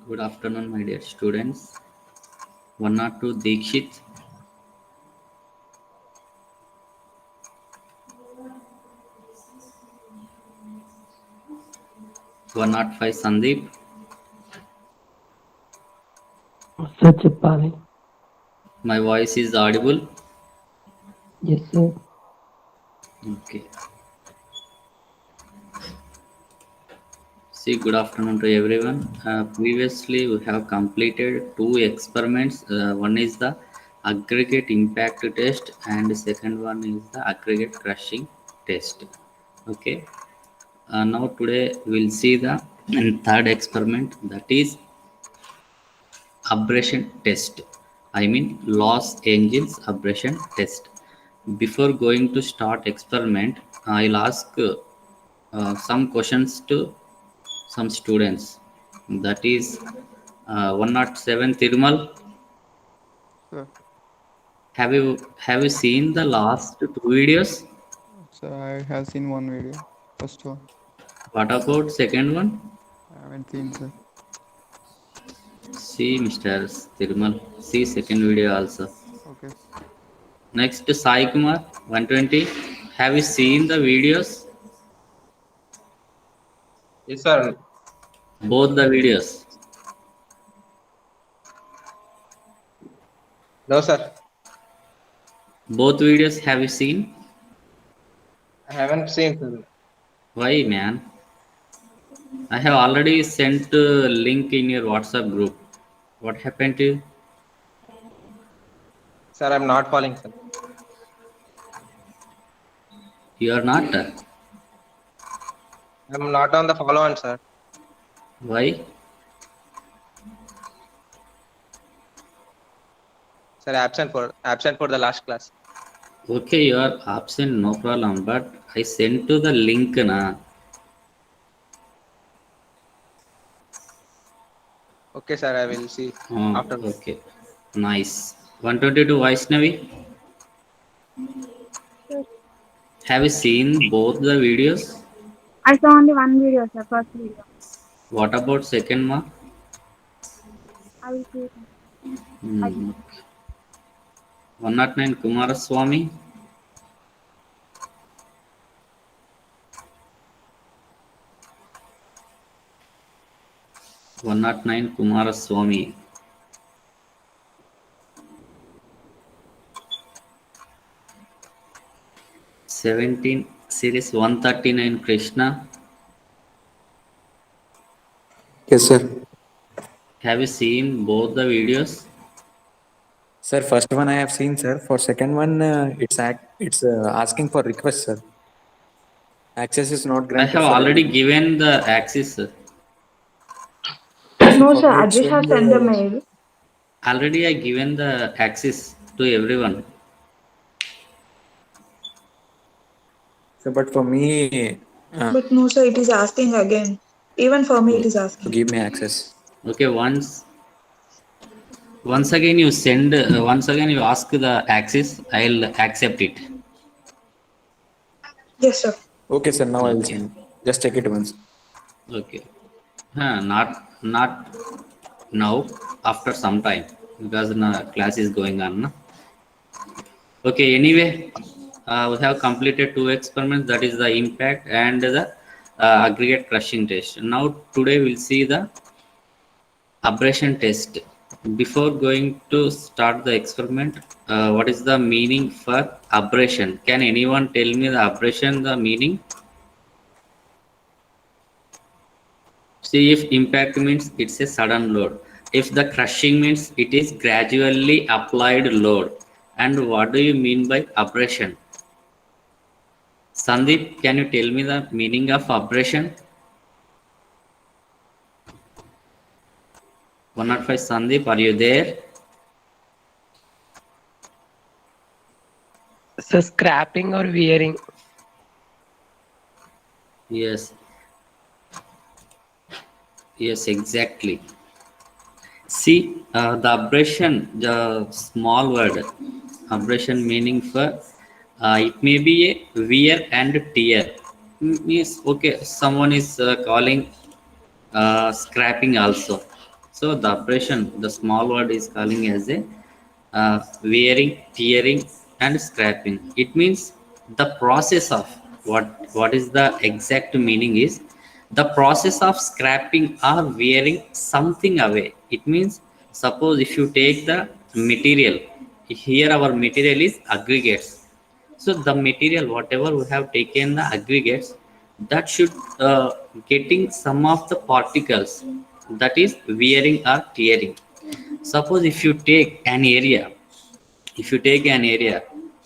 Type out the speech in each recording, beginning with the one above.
Good afternoon, my dear students. One or two Dikshit, 105 Sandeep. Sir చెప్పాలి. My voice is audible. Yes, sir. Okay. See, good afternoon to everyone. Previously, we have completed two experiments. One is the aggregate impact test, and the second one is the aggregate crushing test. Okay. Now today we'll see the third experiment, that is abrasion test. I mean Los Angeles abrasion test. Before going to start experiment, I'll ask some questions to some students. That is 107 Thirumal. Sir, Have you seen the last two videos? sir, I have seen one video. First one. What about second one? I haven't seen, sir. See, Mr. Thirumal. See second video also. Okay. Next, Sai Kumar 120. Have you seen the videos? Yes, sir. Both the videos. No, sir. Both videos have you seen? I haven't seen, sir. Why, man? I have already sent a link in your WhatsApp group. What happened to you? Sir, I'm not following, sir. You are not? I'm not on the follow on, sir. Why? Sir, absent for the last class. Okay, you are absent, no problem. But I sent to the link, na. Okay, sir. I will see after. Okay, nice. 122 Vaishnavi. Have you seen both the videos? I saw only one video, sir, first video. What about second one? I will see. Hmm. 109 Kumaraswamy. One not nine Kumaraswamy. Seventeen series 139 Krishna. Yes, sir. Have you seen both the videos? Sir, first one I have seen, sir. For second one, it's asking for request, sir. Access is not I granted. have for already everyone. given the access. No, For sir. which Ajay has one, sent the mail. Already I given the access to everyone. Sir, but for me, But no, sir, it is asking again. Even for me, it is to asking. give me access. Okay, once again you send. Once again you ask the access. I'll accept it. Yes, sir. Okay, sir. Now I will Okay. send. Just check it once. Okay. Not now. After some time, because class is going on. Na? Okay. Anyway, we have completed two experiments. That is the impact and the aggregate crushing test. Now today we'll see the abrasion test. Before going to start the experiment, what is the meaning for abrasion? Can anyone tell me the abrasion, the meaning? See, if impact means it's a sudden load. If the crushing means it is gradually applied load. And what do you mean by abrasion? Sandeep, can you tell me the meaning of abrasion? 105 Sandeep, are you there? So scrapping or wearing. Yes. Yes, exactly. See, the abrasion, the small word, abrasion meaning for it may be a wear and tear. Means okay, someone is calling scrapping also. So the abrasion, the small word is calling as a wearing, tearing, and scraping. It means the process of what is the exact meaning is the process of scrapping or wearing something away. It means suppose if you take the material, here our material is aggregates. So the material, whatever we have taken the aggregates, that should getting some of the particles, that is wearing or tearing. Suppose if you take an area,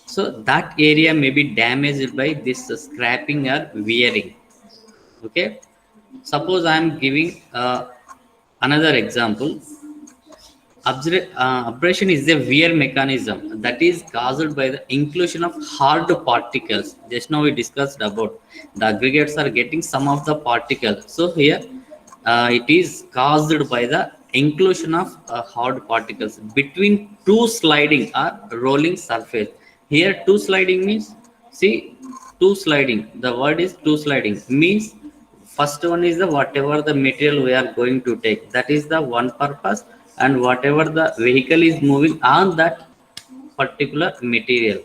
so that area may be damaged by this scrapping or wearing. Okay. Suppose I am giving another example. Abrasion is a wear mechanism that is caused by the inclusion of hard particles. Just now we discussed about the aggregates are getting some of the particles. So here it is caused by the inclusion of hard particles between two sliding or rolling surface. Here two sliding means, see, two sliding. The word is two sliding means first one is the whatever the material we are going to take, that is the one purpose, and whatever the vehicle is moving on that particular material.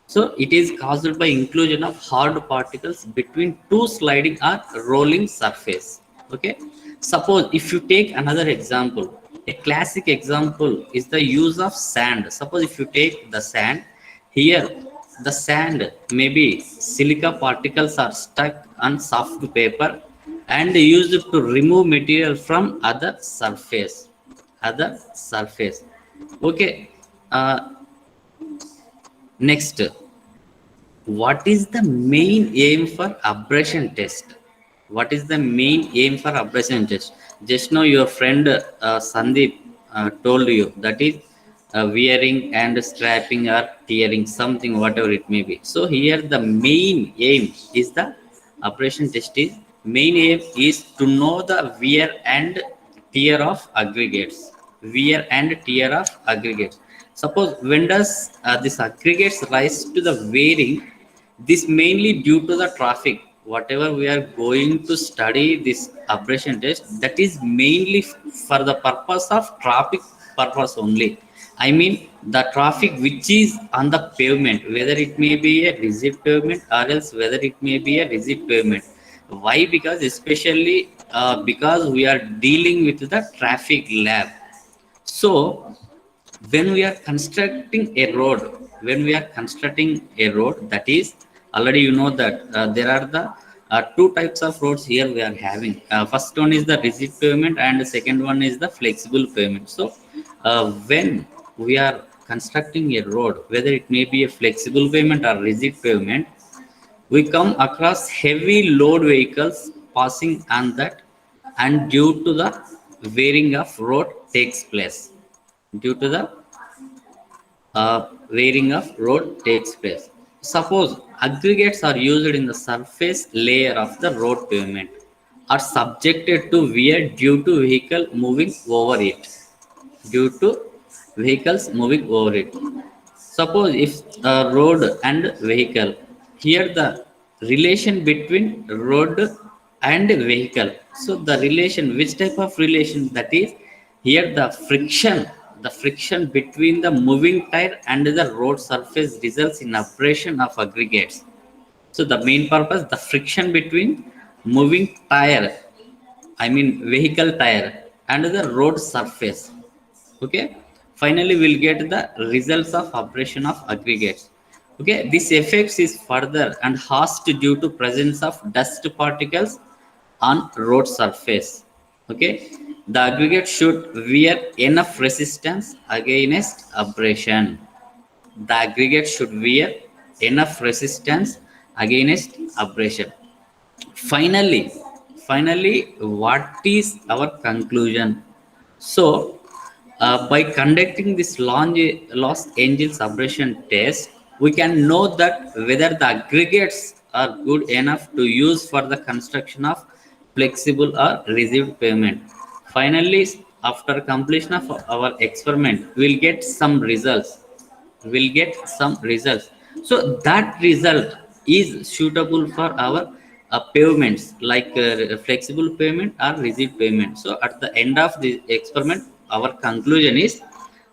So it is caused by inclusion of hard particles between two sliding or rolling surface. Okay. Suppose if you take another example, a classic example is the use of sand. Suppose if you take the sand, here the sand, maybe silica particles are stuck on soft paper and used to remove material from other surface. Okay. Next, what is the main aim for abrasion test? What is the main aim for abrasion test? Just now your friend Sandeep told you, that is wearing and strapping or tearing something, whatever it may be. So here the main aim is the abrasion test is main aim is to know the wear and tear of aggregates. Wear and tear of aggregates. Suppose when does this aggregates rise to the wearing? This mainly due to the traffic. Whatever we are going to study this abrasion test, that is mainly for the purpose of traffic purpose only. I mean the traffic which is on the pavement, whether it may be a rigid pavement or else whether it may be a rigid pavement. Why? Because especially because we are dealing with the traffic lab. So when we are constructing a road, that is already you know that there are the two types of roads here we are having. First one is the rigid pavement and the second one is the flexible pavement. So when we are constructing a road, whether it may be a flexible pavement or rigid pavement, we come across heavy load vehicles passing on that, and due to the wearing of road takes place. Due to the wearing of road takes place. Suppose aggregates are used in the surface layer of the road pavement, are subjected to wear due to vehicle moving over it. Due to vehicles moving over it. Suppose if road and vehicle, here the relation between road and vehicle. So the relation, which type of relation? That is here the friction between the moving tire and the road surface results in abrasion of aggregates. So the main purpose, the friction between moving tire, I mean vehicle tire, and the road surface. Okay. Finally, we'll get the results of abrasion of aggregates. Okay. This effect is further enhanced due to presence of dust particles on road surface. Okay. The aggregate should wear enough resistance against abrasion. The aggregate should wear enough resistance against abrasion. Finally, what is our conclusion? So, by conducting this Los Angeles abrasion test, we can know that whether the aggregates are good enough to use for the construction of flexible or rigid pavement. Finally, after completion of our experiment, we'll get some results. So that result is suitable for our pavements like flexible pavement or rigid pavement. So at the end of the experiment, our conclusion is,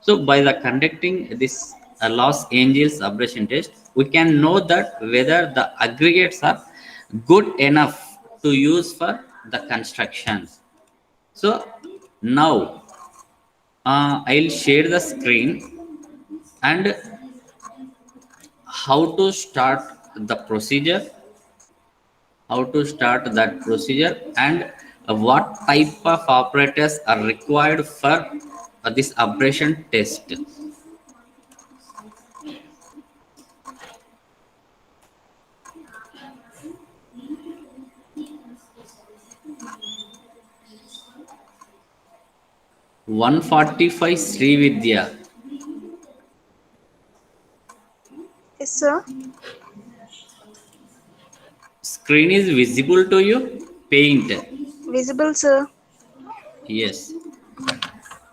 so by the conducting this Los Angeles abrasion test, we can know that whether the aggregates are good enough to use for the constructions. So now I'll share the screen and how to start the procedure, and what type of operators are required for this abrasion test. One 145 Srividya. Yes, sir. Screen is visible to you? Paint. Visible, sir. Yes.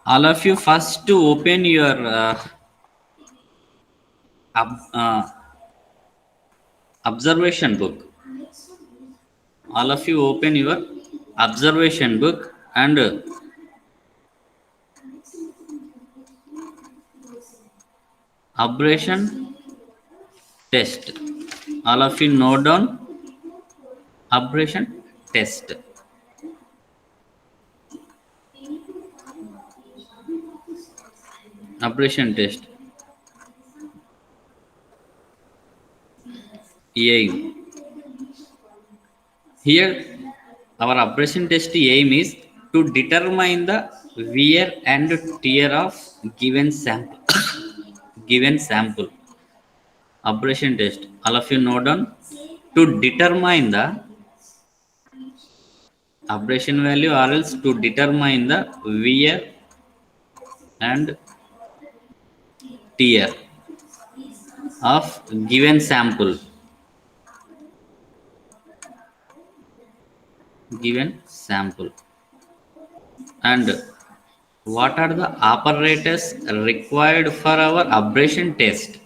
All of you first to open your observation book. All of you open your observation book and abrasion test. All of you note down abrasion test. Abrasion test. Aim. Here, our abrasion test aim is to determine the wear and tear of given sample. Given sample. Abrasion test. All of you note down. To determine the abrasion value, or else to determine the wear and tear of given sample. And what are the apparatus required for our abrasion test?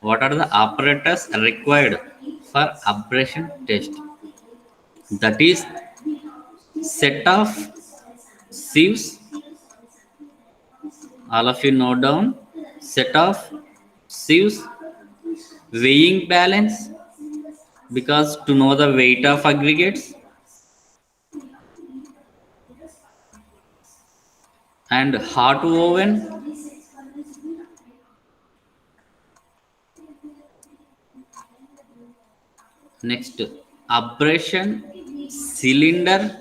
What are the apparatus required for abrasion test? That is set of sieves. All of you note down. Set of sieves, weighing balance, because to know the weight of aggregates, and hot oven, next abrasion cylinder,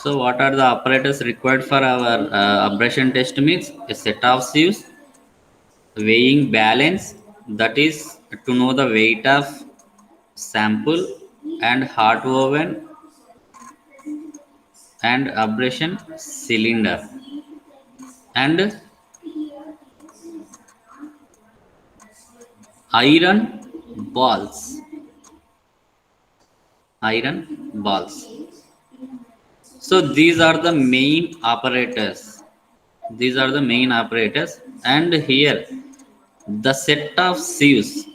So what are the apparatus required for our abrasion test? Means a set of sieves, weighing balance, that is to know the weight of sample, and hot oven, and abrasion cylinder, and iron balls. So these are the main apparatus. And here the set of sieves.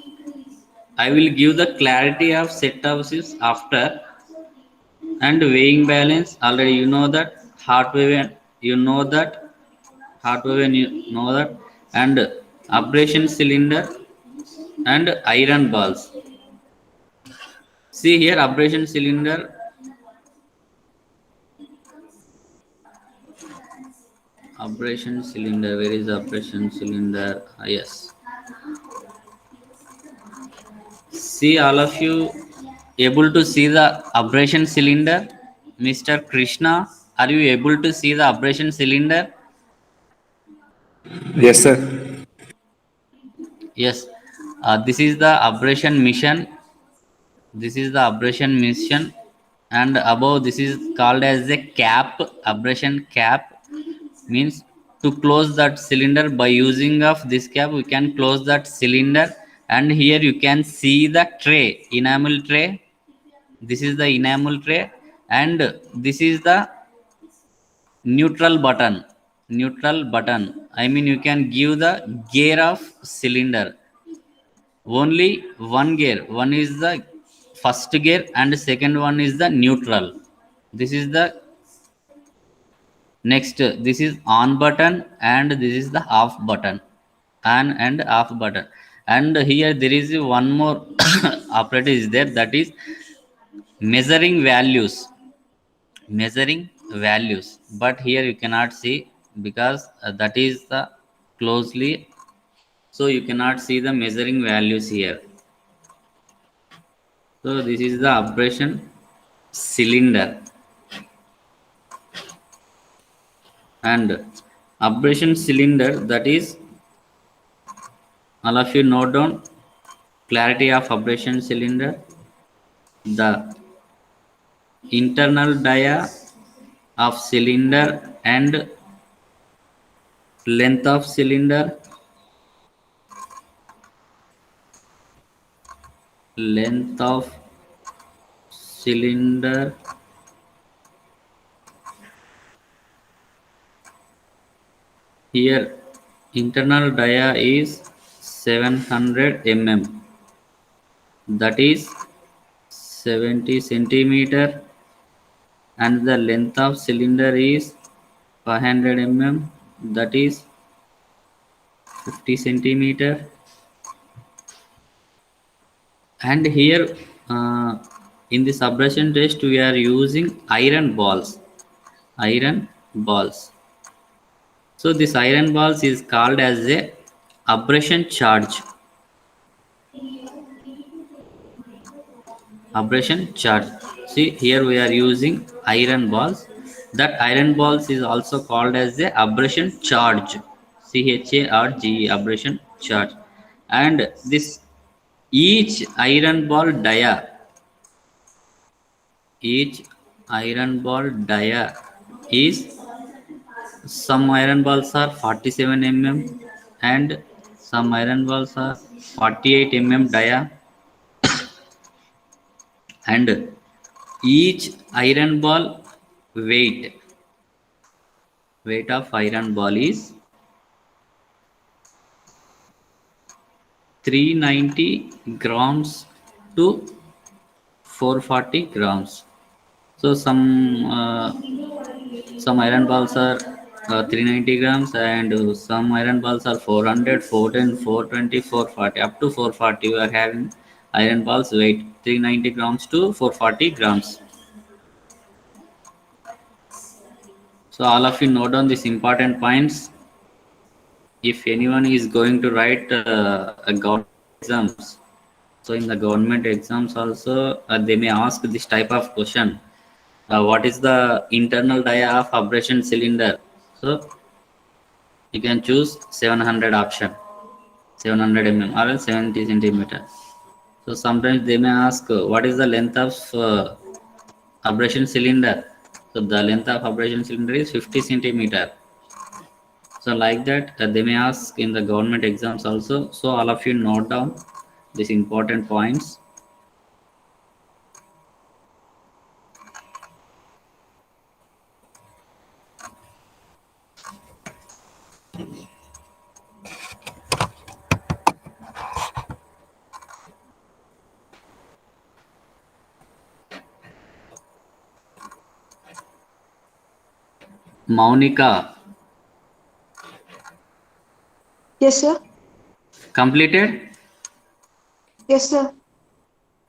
I will give the clarity of set of sieves after. And weighing balance, already you know that. Hot oven, you know that. And abrasion cylinder and iron balls. See here, abrasion cylinder. Where is abrasion cylinder? Yes. See, all of you able to see the abrasion cylinder? Mr. Krishna, are you able to see the abrasion cylinder? Yes, sir. Yes. This is the abrasion mission. And above this is called as a cap. Abrasion cap means to close that cylinder. By using of this cap, we can close that cylinder. And here you can see the tray, enamel tray. This is the enamel tray, and this is the neutral button. I mean you can give the gear of cylinder. Only one gear. One is the first gear and second one is the neutral. This is the next. This is on button and this is the off button. On and off button. And here there is one more operator is there, that is measuring values. Measuring values. But here you cannot see because that is the closely, so you cannot see the measuring values here. So this is the abrasion cylinder. And abrasion cylinder, that is, all of you note down clarity of abrasion cylinder. The internal dia of cylinder and length of cylinder, length of cylinder, here internal dia is 700 mm, that is 70 centimeter, and the length of cylinder is 500 mm, that is 50 centimeter. And here in this abrasion test we are using iron balls. Iron balls. So this iron balls is called as a abrasion charge. Abrasion charge. See here we are using iron balls. That iron balls is also called as a abrasion charge. CHARGE, abrasion charge. And this each iron ball dia, each iron ball dia is, some iron balls are 47 mm and some iron balls are 48 mm dia, and each iron ball weight of iron ball is 390 grams to 440 grams. So some iron balls are 390 grams, and some iron balls are 400, 410, 420, 440. Up to 440 we are having iron balls weight 390 grams to 440 grams. So all of you note down these important points. If anyone is going to write a government exams, so in the government exams also they may ask this type of question. What is the internal dia of abrasion cylinder? So you can choose 700 option, 700 mm or else 70 centimeter. So sometimes they may ask what is the length of abrasion cylinder? So the length of abrasion cylinder is 50 centimeter. So like that they may ask in the government exams also. So all of you note down these important points. Maunika, Yes, sir. completed? Yes, sir.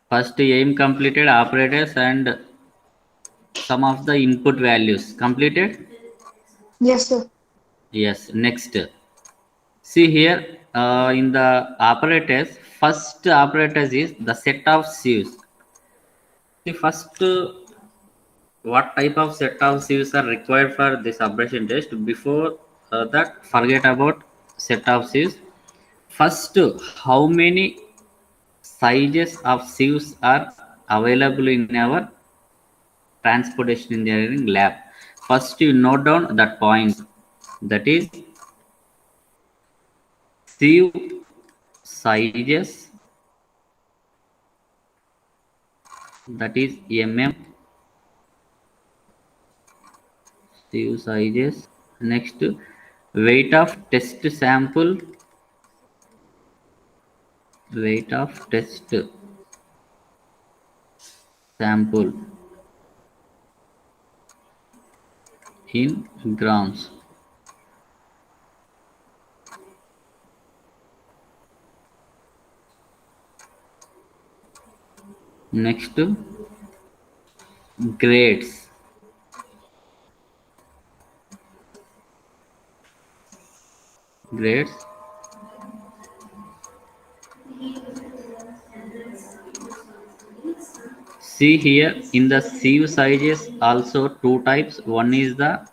First aim completed, operators and some of the input values completed? Yes, sir. Yes. Next, see here in the operators, first operators is the set of sieves. See first what type of set of sieves are required for this abrasion test. Before that, forget about set of sieves. First, how many sizes of sieves are available in our transportation engineering lab? First, you note down that point. That is sieve sizes. That is mm. Sieve sizes. Next, weight of test sample, weight of test sample in grams. Next, grades. Grades. See here in the sieve sizes also two types. One is the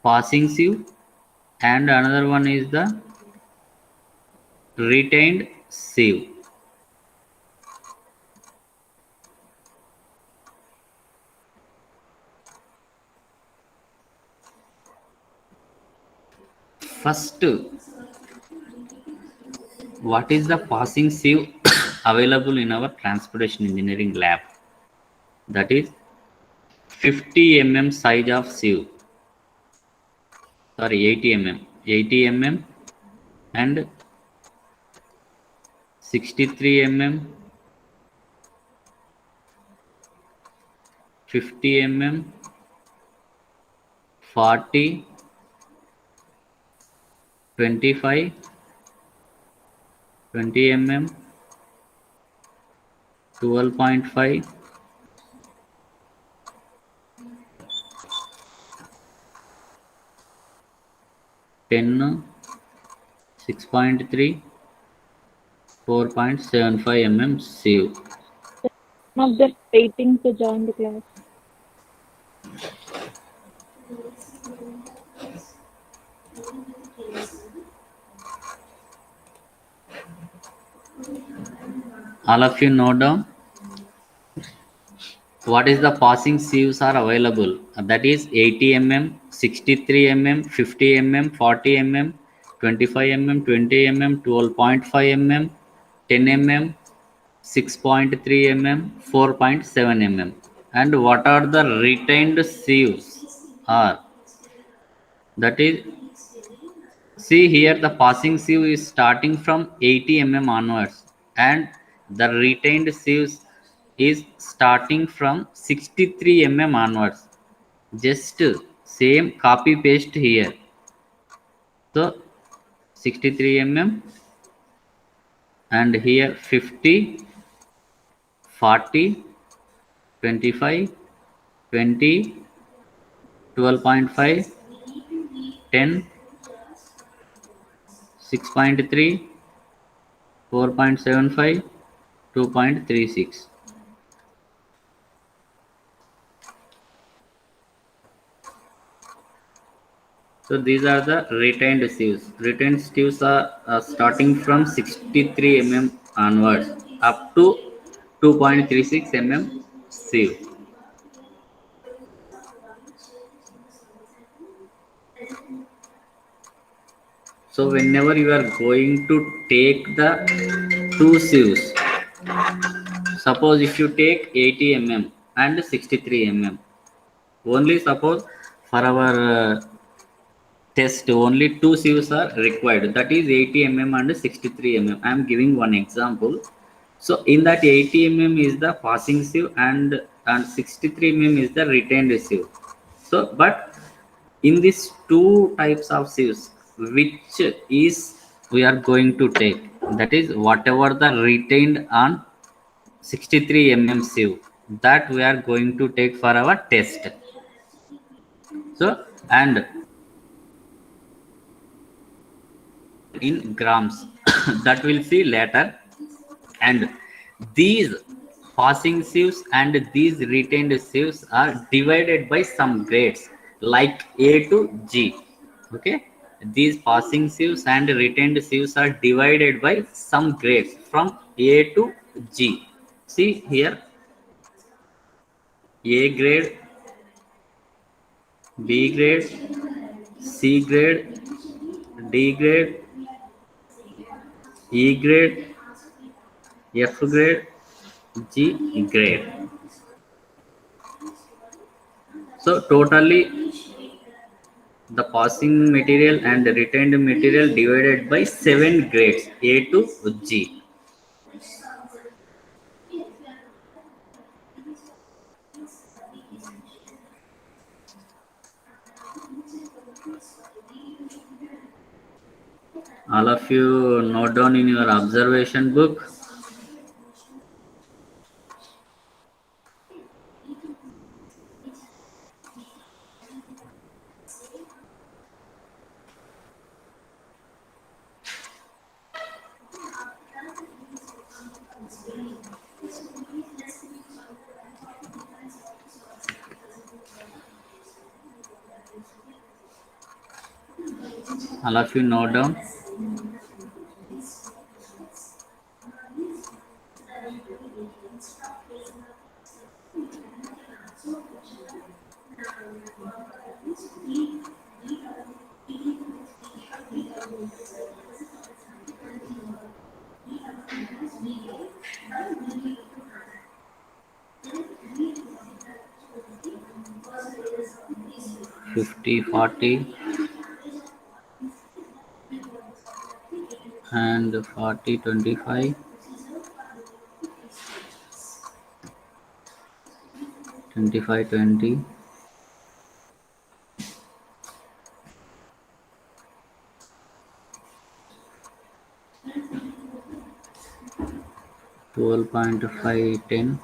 passing sieve and another one is the retained sieve. First, what is the passing sieve available in our transportation engineering lab? That is 50 mm size of sieve. Sorry, 80 mm. 80 mm and 63 mm, 50 mm, 40, 25, 20 mm, 12.5, 10, 6.3, 4.75 mm sieve. Some of them waiting to join the class. All of you note down what is the passing sieves are available. That is 80 mm, 63 mm, 50 mm, 40 mm, 25 mm, 20 mm, 12.5 mm, 10 mm, 6.3 mm, 4.7 mm. And what are the retained sieves are? That is, see here the passing sieve is starting from 80 mm onwards and the retained sieves is starting from 63 mm onwards. Just same copy paste here. So 63 mm and here 50, 40, 25, 20, 12.5, 10, 6.3, 4.75, 2.36. So these are the retained sieves. Retained sieves are starting from 63 mm onwards up to 2.36 mm sieve. So whenever you are going to take the two sieves, suppose if you take 80 mm and 63 mm, only suppose for our test only two sieves are required, that is 80 mm and 63 mm. I am giving one example. So in that 80 mm is the passing sieve and 63 mm is the retained sieve. So but in these two types of sieves, which is we are going to take, that is whatever the retained on 63 mm sieve, that we are going to take for our test. So and in grams that we'll see later. And these passing sieves and these retained sieves are divided by some grades like A to G. Okay, these passing sieves and retained sieves are divided by some grades from A to G. See here, A grade, B grade, C grade, D grade, E grade, F grade, G grade. So totally the passing material and the retained material divided by 7 grades A to G. All of you note down in your observation book. All of you note down. Fifty, 40, and 40, 25, 25, 20. Twelve point 5, 10,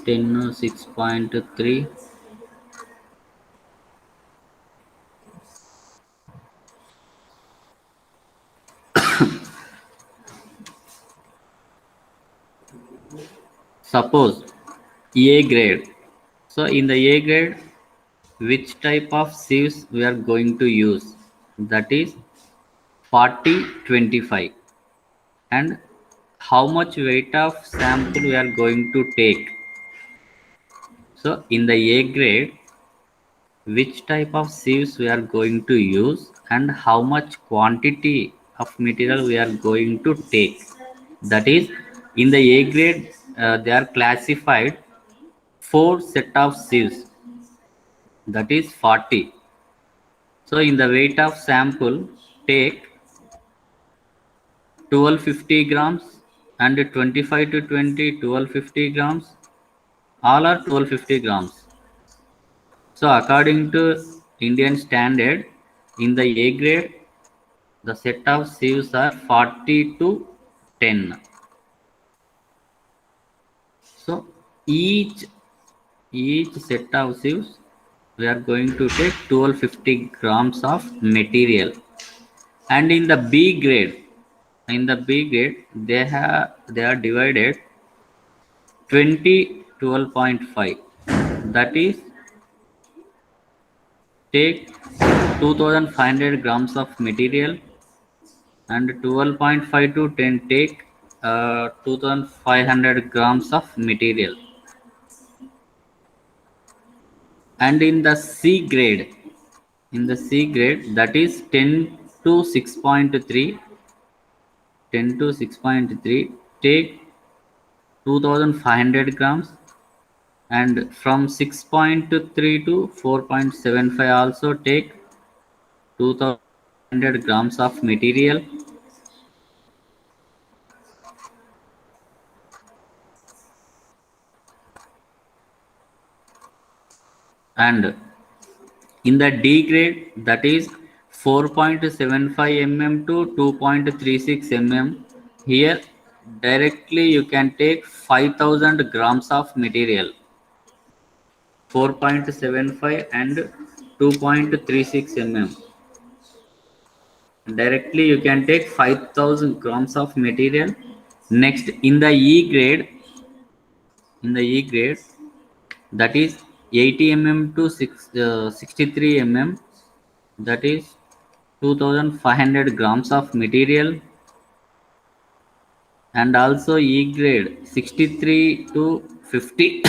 10, 6.3, suppose A grade. So in the A grade, which type of sieves we are going to use? That is 40, 25. And how much weight of sample we are going to take? So in the A grade, which type of sieves we are going to use and how much quantity of material we are going to take? That is, in the A grade, they are classified 4 set of sieves, that is 40. So in the weight of sample, take 1250 grams and 25 to 20, 1250 grams, all are 1250 grams. So according to Indian standard, in the A grade, the set of sieves are 40 to 10. So each set of sieves we are going to take 1250 grams of material. And in the B grade, they are divided 20, 12.5. That is, take 2500 grams of material, and 12.5 to 10 take 2500 grams of material. And in the C grade, that is 10 to 6.3, 10 to 6.3 take 2500 grams, and from 6.3 to 4.75 also take 2500 grams of material. And in the D grade, that is 4.75 mm to 2.36 mm, here directly you can take 5000 grams of material. 4.75 and 2.36 mm. Directly you can take 5000 grams of material. Next, in the E grade, that is 80 mm to 63 mm, that is 2500 grams of material. And also E grade 63 to 50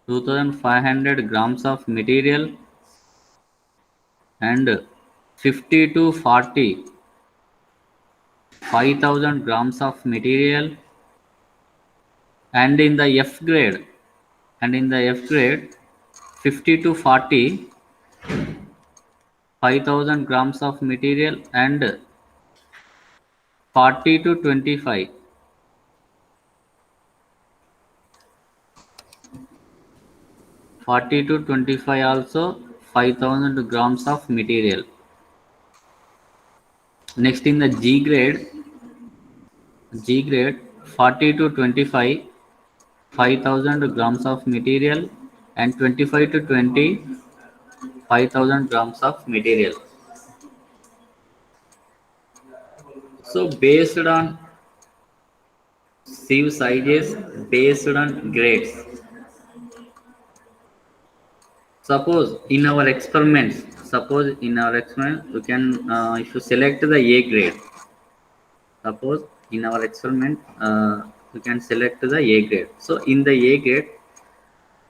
2500 grams of material, and 50 to 40 5000 grams of material. And in the F grade, 50 to 40, 5000 grams of material, and 40 to 25, 40 to 25 also 5000 grams of material. Next in the G grade 40 to 25, 5000 grams of material, and 25 to 20, 5000 grams of material. So based on sieve sizes, based on grades. Suppose in our experiments, you can, if you select the A grade, suppose in our experiment, you can select the A grade. So in the A grade,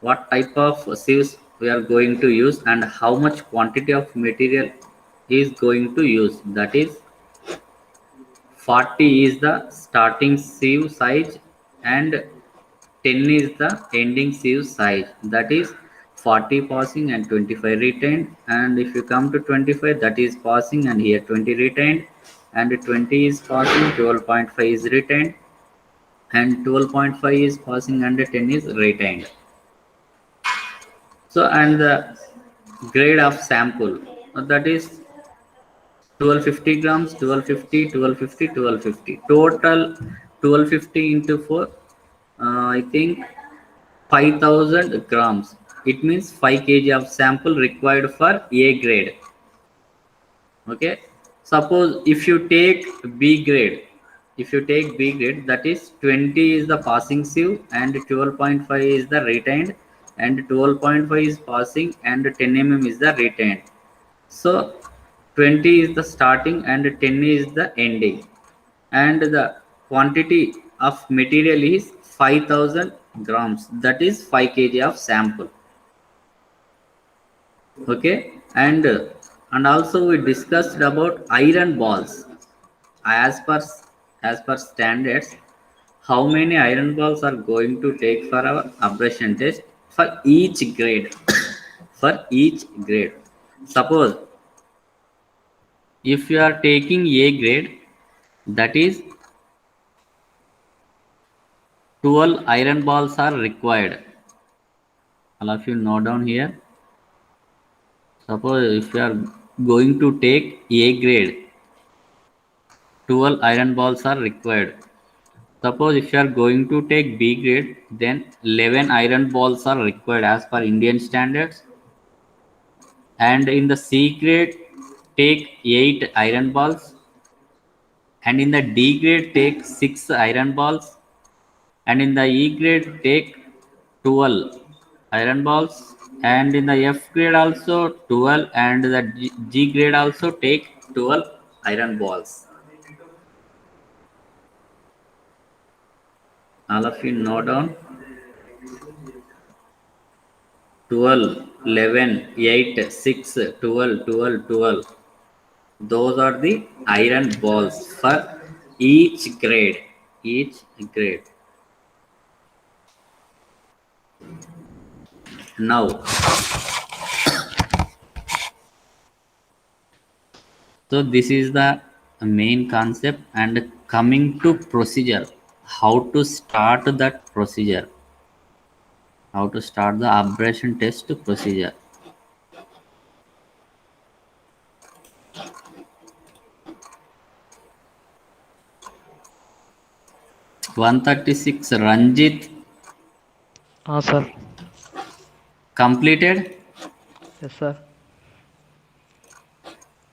what type of sieves we are going to use and how much quantity of material is going to use. That is 40 is the starting sieve size and 10 is the ending sieve size. That is 40 passing and 25 retained. And if you come to 25, that is passing and here 20 retained. And 20 is passing, 12.5 is retained. And 12.5 is passing and 10 is retained. So, and the grade of sample, that is 1250 grams, 1250, 1250, 1250. Total 1250 into 4, I think 5000 grams. It means 5 kg of sample required for A grade. Okay. Suppose if you take B grade, that is 20 is the passing sieve and 12.5 is the retained, and 12.5 is passing and 10 mm is the retained. So 20 is the starting and 10 is the ending, and the quantity of material is 5000 grams. That is 5 kg of sample. Okay, and also we discussed about iron balls. As per standards, how many iron balls are going to take for our abrasion test for each grade? For each grade, suppose if you are taking A grade, that is 12 iron balls are required. All of you note down here. Suppose if you are going to take A grade, 12 iron balls are required. Suppose if you are going to take B grade, then 11 iron balls are required as per Indian standards. And in the C grade, take 8 iron balls. And in the D grade, take 6 iron balls. And in the E grade, take 12 iron balls. And in the F grade also 12, and the G grade also take 12 iron balls. All of you note down. 12, 11, 8, 6, 12, 12, 12. Those are the iron balls for each grade. Each grade. Now, so this is the main concept, and coming to procedure, how to start that procedure, how to start the abrasion test procedure. (136) Ranjit sir. completed. Yes, sir.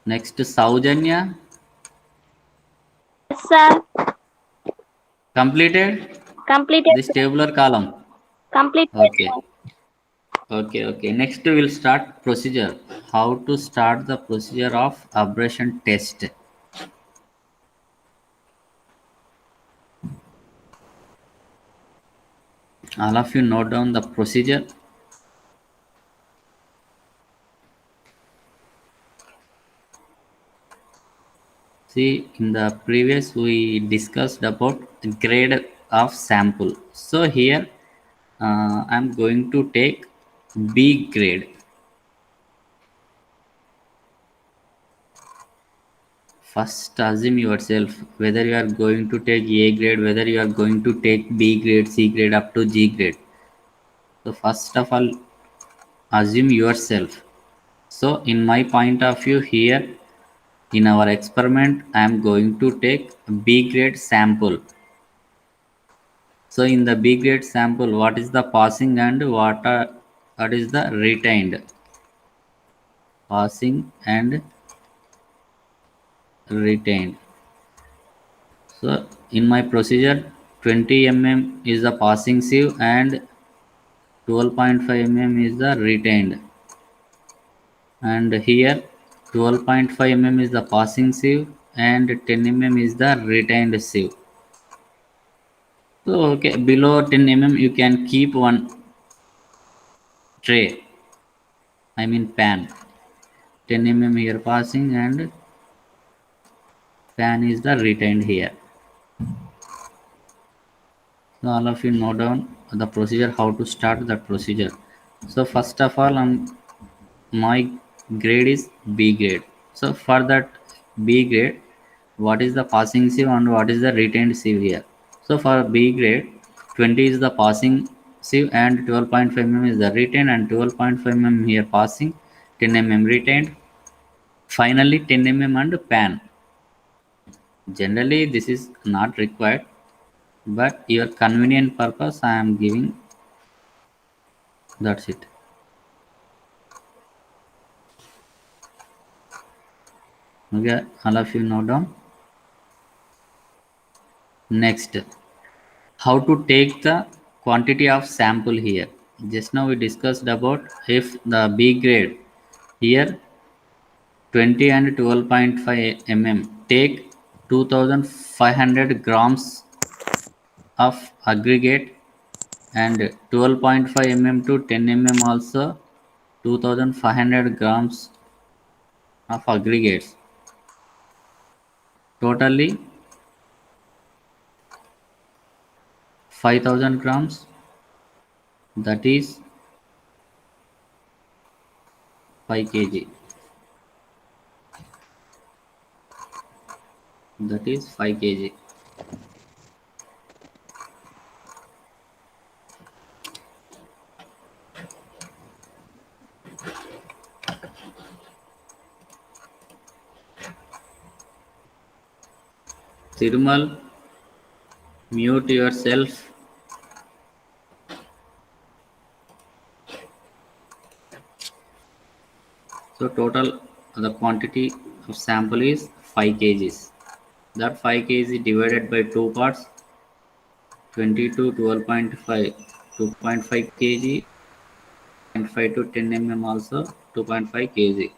Next, Saujanya Yes, sir. completed Completed. this tabular column. Completed. Okay. Okay. Next, we will start procedure. How to start the procedure of abrasion test. All of you note down the procedure. See, in the previous we discussed about grade of sample. So here I'm going to take B grade. First assume yourself whether you are going to take A grade, whether you are going to take B grade, C grade up to G grade. So first of all, assume yourself. So in my point of view here, in our experiment, I am going to take B grade sample. So in the B grade sample, what is the passing and what is the retained? Passing and retained. So in my procedure, 20 mm is the passing sieve and 12.5 mm is the retained. And here 12.5 mm is the passing sieve and 10 mm is the retained sieve. So okay, below 10 mm you can keep one tray, I mean pan. 10 mm here passing and pan is the retained here. So all of you note down the procedure, how to start that procedure. So first of all, my grade is B grade. So for that B grade, what is the passing sieve and what is the retained sieve here? So for B grade, 20 is the passing sieve and 12.5 mm is the retained, and 12.5 mm here passing, 10 mm retained. Finally 10 mm and pan. Generally this is not required, but your convenient purpose I am giving, that's it. Okay, all of you note down. Next, how to take the quantity of sample here. Just now we discussed about if the B grade here 20 and 12.5 mm take 2500 grams of aggregate, and 12.5 mm to 10 mm also 2500 grams of aggregates. Totally 5000 grams, that is 5 kg. That is 5 kg. Thirumal, mute yourself. So total the quantity of sample is 5 kgs. That 5 kg divided by 2 parts, 20 to 12.5, 2.5 kg, and 5 to 10 mm also 2.5 kg.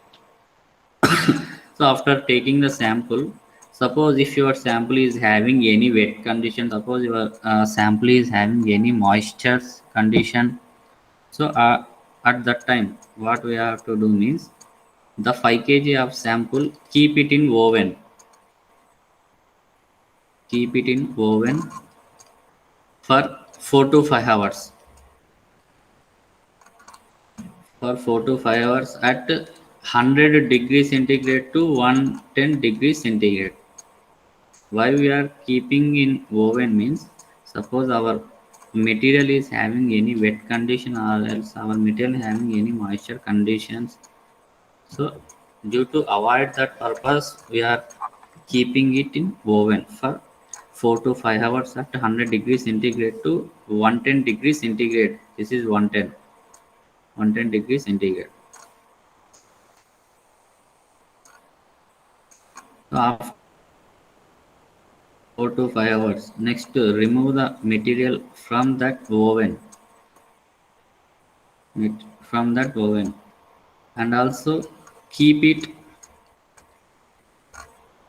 So after taking the sample, suppose if your sample is having any wet condition, suppose your sample is having any moisture condition, so at that time what we have to do means, the 5 kg of sample, keep it in oven. Keep it in oven for 4 to 5 hours. For 4 to 5 hours at 100 degrees centigrade to 110 degrees centigrade. Why we are keeping in oven means, suppose our material is having any wet condition or else our material having any moisture conditions. So due to avoid that purpose, we are keeping it in oven for 4 to 5 hours at 100 degrees centigrade to 110 degrees centigrade. This is 110 degrees centigrade. So after 4 to 5 hours, next remove the material from that oven. From that oven, and also keep it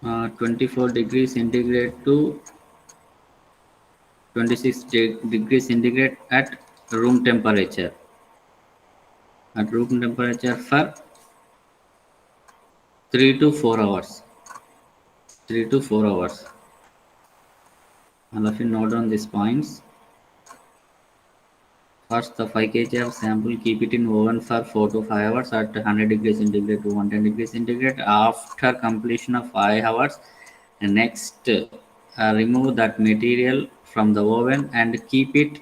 24 degrees centigrade to 26 degrees centigrade at room temperature. At room temperature for 3 to 4 hours. 3 to 4 hours. All of you note down these points. First, the 5 kg of sample, keep it in oven for 4 to 5 hours at 100 degrees centigrade to 110 degrees centigrade. After completion of 5 hours, next remove that material from the oven and keep it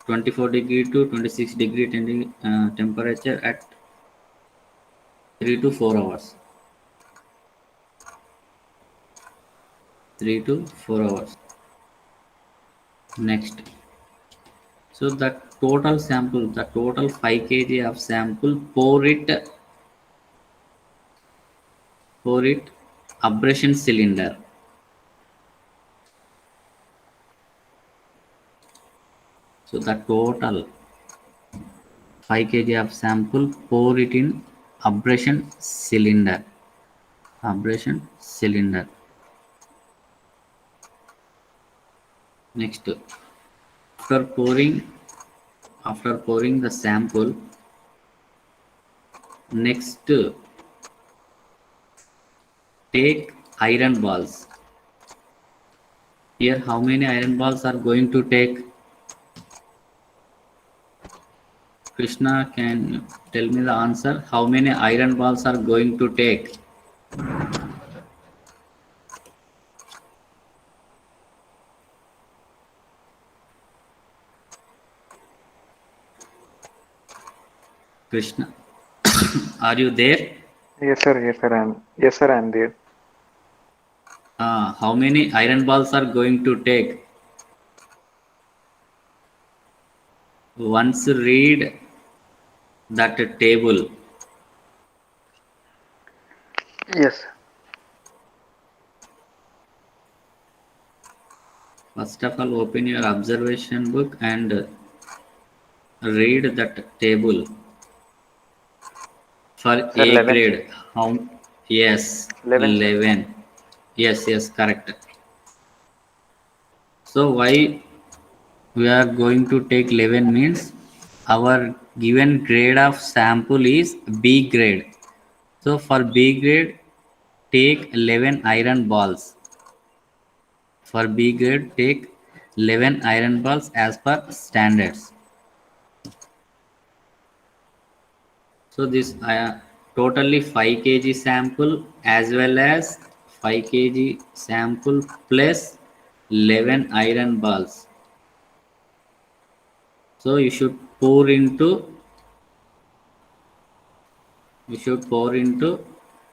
24 degree to 26 degree temperature at 3 to 4 hours. 3 to 4 hours. Next. So the total sample, the total 5 kg of sample, pour it abrasion cylinder. So the total 5 kg of sample, pour it in abrasion cylinder. Abrasion cylinder. Next, after pouring the sample, next take iron balls. Here, how many iron balls are going to take? Krishna, can you tell me the answer? How many iron balls are going to take? Krishna, are you there? Yes, sir, I'm there. How many iron balls are going to take? Once read that table. Yes. First of all, open your observation book and read that table. For Sir, A 11. grade, yes, 11. Yes, correct. So why we are going to take 11 means our given grade of sample is B grade. So for B grade, take 11 iron balls. For B grade, take 11 iron balls as per standards. So this totally 5 kg sample as well as 5 kg sample plus 11 iron balls. So you should pour into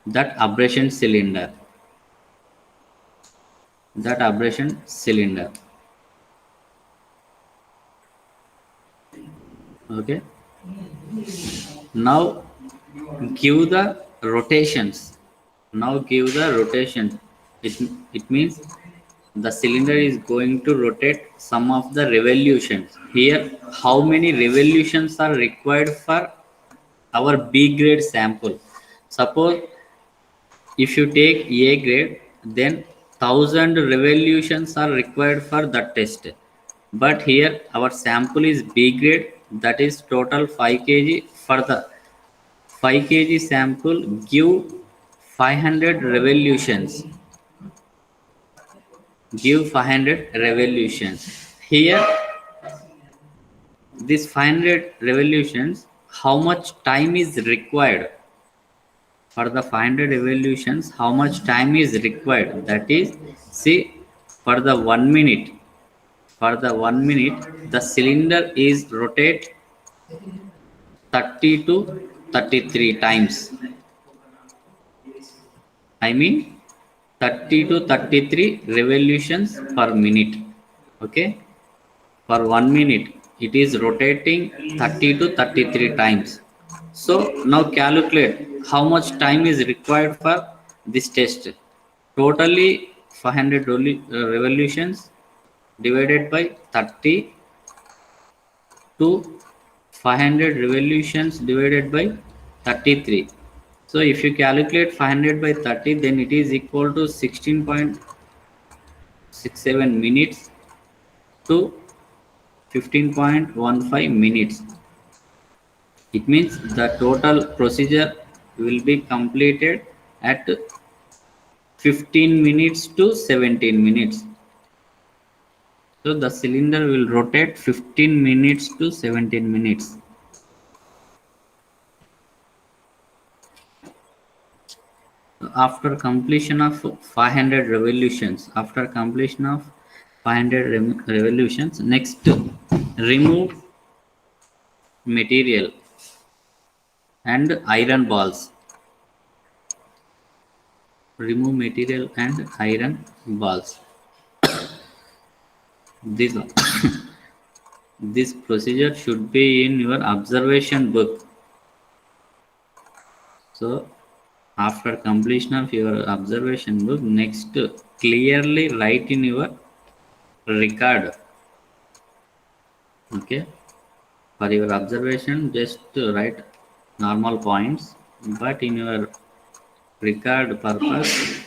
that abrasion cylinder. Okay. Now give the rotations. It means the cylinder is going to rotate some of the revolutions. Here, how many revolutions are required for our B grade sample? Suppose if you take A grade, then 1000 revolutions are required for that test. But here our sample is B grade, that is total 5 kg. For the 5 kg sample, give 500 revolutions. Here, this 500 revolutions, how much time is required? For the 500 revolutions, how much time is required? That is, see, for the 1 minute, the cylinder is rotate 30 to 33 times. I mean 30 to 33 revolutions per minute. Okay, for 1 minute it is rotating 30 to 33 times. So now calculate how much time is required for this test. Totally 500 revolutions divided by 30 to 500 revolutions divided by 33. So if you calculate 500 by 30, then it is equal to 16.67 minutes to 15.15 minutes. It means the total procedure will be completed at 15 minutes to 17 minutes. So the cylinder will rotate 15 minutes to 17 minutes. After completion of 500 revolutions, revolutions, next remove material and iron balls. Remove material and iron balls. This this procedure should be in your observation book. So after completion of your observation book, next clearly write in your record. Okay, for your observation just write normal points, but in your record purpose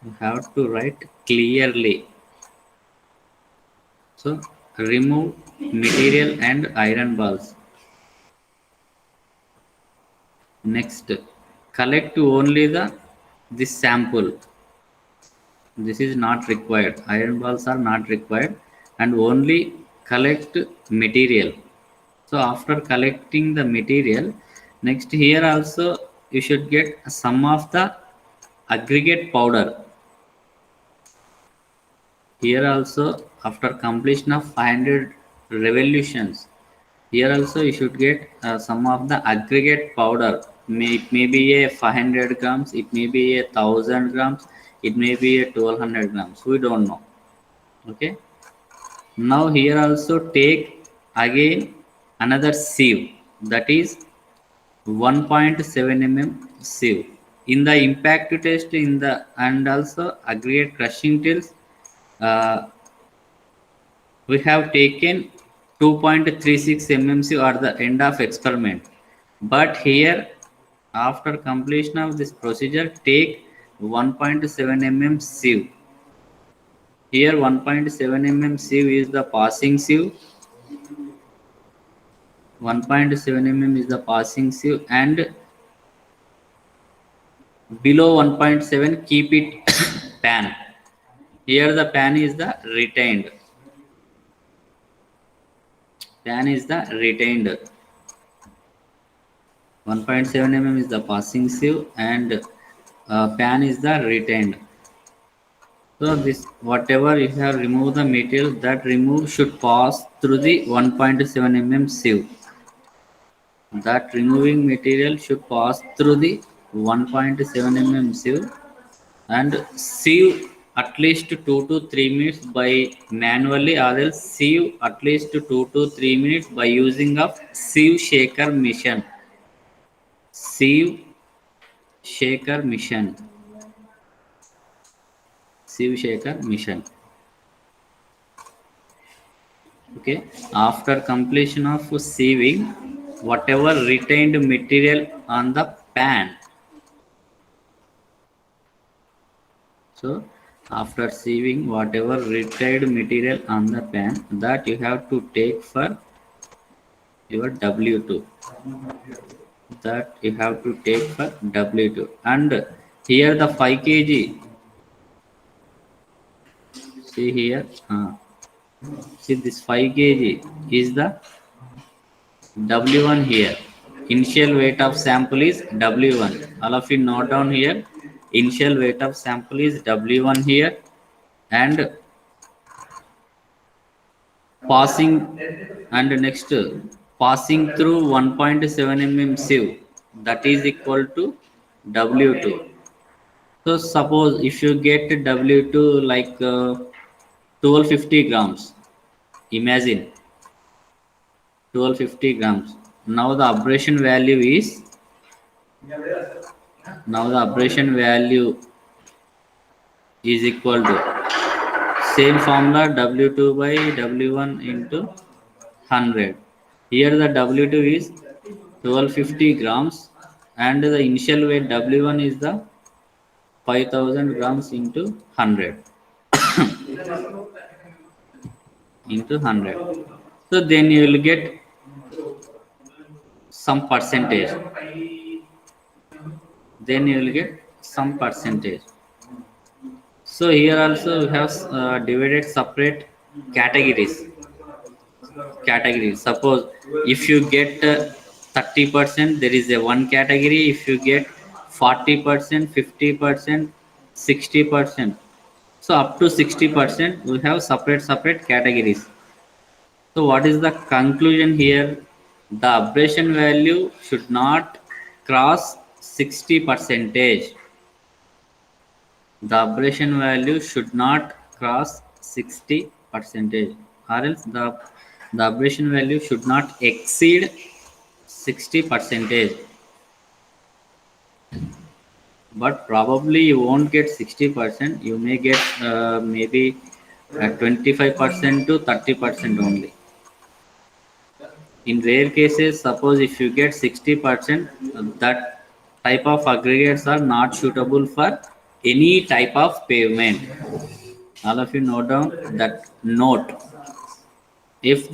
you have to write clearly. So remove material and iron balls. Next, collect only this sample. This is not required. Iron balls are not required, and only collect material. So after collecting the material, next here also you should get some of the aggregate powder. Here also after completion of 500 revolutions, here also you should get some of the aggregate powder. It may be a 500 grams, it may be a 1000 grams, it may be a 1200 grams. We don't know. Okay. Now here also take again another sieve, that is 1.7 mm sieve. In the impact test, and also aggregate crushing tills, we have taken 2.36 mmc at the end of experiment, but here after completion of this procedure take 1.7 mm sieve. Here 1.7 mm sieve is the passing sieve. 1.7 mm is the passing sieve, and below 1.7 keep it pan. Here the pan is the retained. Pan is the retained. 1.7 mm is the passing sieve, and pan is the retained. So this whatever you have removed the material, that remove should pass through the 1.7 mm sieve. That removing material should pass through the 1.7 mm sieve, and sieve at least 2 to 3 minutes by manually, or else sieve at least 2 to 3 minutes by using of sieve shaker machine. Sieve shaker machine. Sieve shaker machine. Okay. After completion of sieving, whatever retained material on the pan. So after sieving, whatever retained material on the pan, that you have to take for your W2. That you have to take for W2. And here the 5 kg. See here. See this 5 kg is the W1 here. Initial weight of sample is W1. All of you note down here. Initial weight of sample is W1 here, and passing, and next passing through 1.7 mm sieve, that is equal to W2. So suppose if you get W2 like 1250 grams, imagine 1250 grams. Now the abrasion value is equal to same formula, W2 by W1 into 100. Here the W2 is 1250 grams, and the initial weight W1 is the 5000 grams into 100 into 100. So then you will get some percentage. So here also we have divided separate categories. Categories. Suppose if you get 30%, there is a one category. If you get 40%, 50%, 60%. So up to 60%, we have separate categories. So what is the conclusion here? The aberration value should not cross 60 percentage. The aberration value should not cross 60 percentage, or else the aberration value should not exceed 60 percentage. But probably you won't get 60%. You may get maybe 25% to 30% only. In rare cases, suppose if you get 60%, that type of aggregates are not suitable for any type of pavement. All of you note down that note. If